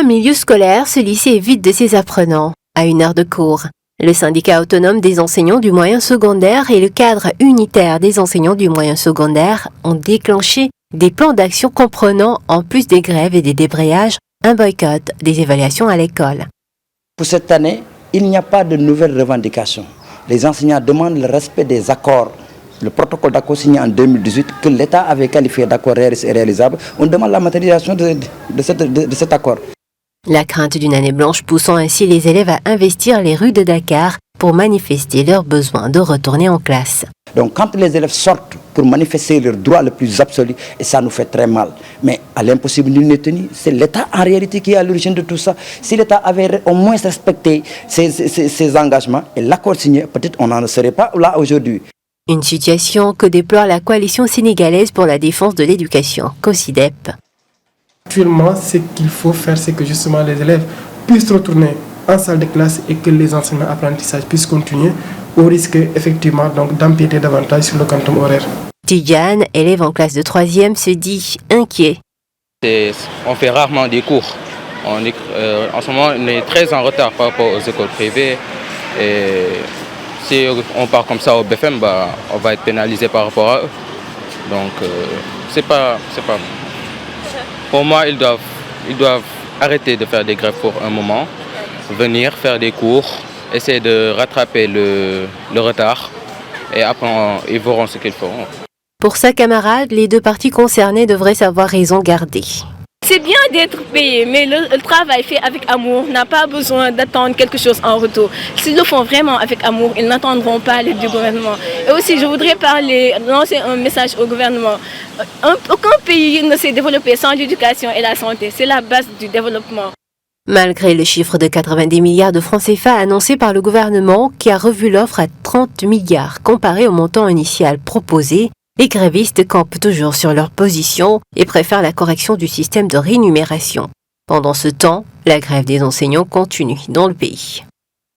plein milieu scolaire, ce lycée est vide de ses apprenants, à 1 heure de cours. Le syndicat autonome des enseignants du moyen secondaire et le cadre unitaire des enseignants du moyen secondaire ont déclenché des plans d'action comprenant, en plus des grèves et des débrayages, un boycott des évaluations à l'école. Pour cette année, il n'y a pas de nouvelles revendications. Les enseignants demandent le respect des accords. Le protocole d'accord signé en 2018 que l'État avait qualifié d'accord réaliste et réalisable, on demande la matérialisation de cet accord. La crainte d'une année blanche poussant ainsi les élèves à investir les rues de Dakar pour manifester leur besoin de retourner en classe. Donc quand les élèves sortent pour manifester leur droit le plus absolu, et ça nous fait très mal, mais à l'impossible nul n'est tenu, c'est l'État en réalité qui est à l'origine de tout ça. Si l'État avait au moins respecté ses engagements et l'accord signé, peut-être on n'en serait pas là aujourd'hui. Une situation que déplore la coalition sénégalaise pour la défense de l'éducation, COSYDEP. Actuellement, ce qu'il faut faire, c'est que justement les élèves puissent retourner en salle de classe et que les enseignements apprentissages puissent continuer au risque effectivement donc d'empiéter davantage sur le quantum horaire. Tidjane, élève en classe de 3e, se dit inquiet. On fait rarement des cours. En ce moment, on est très en retard par rapport aux écoles privées. Et si on part comme ça au BFM, on va être pénalisé par rapport à eux. Donc, c'est pas. Pour moi, ils doivent arrêter de faire des grèves pour un moment, venir faire des cours, essayer de rattraper le retard et après ils verront ce qu'ils feront. Pour sa camarade, les deux parties concernées devraient savoir raison garder. C'est bien d'être payé, mais le travail fait avec amour n'a pas besoin d'attendre quelque chose en retour. S'ils le font vraiment avec amour, ils n'attendront pas l'aide du gouvernement. Et aussi, je voudrais lancer un message au gouvernement. Aucun pays ne s'est développé sans l'éducation et la santé. C'est la base du développement. Malgré le chiffre de 90 milliards de francs CFA annoncé par le gouvernement, qui a revu l'offre à 30 milliards comparé au montant initial proposé, les grévistes campent toujours sur leur position et préfèrent la correction du système de rémunération. Pendant ce temps, la grève des enseignants continue dans le pays.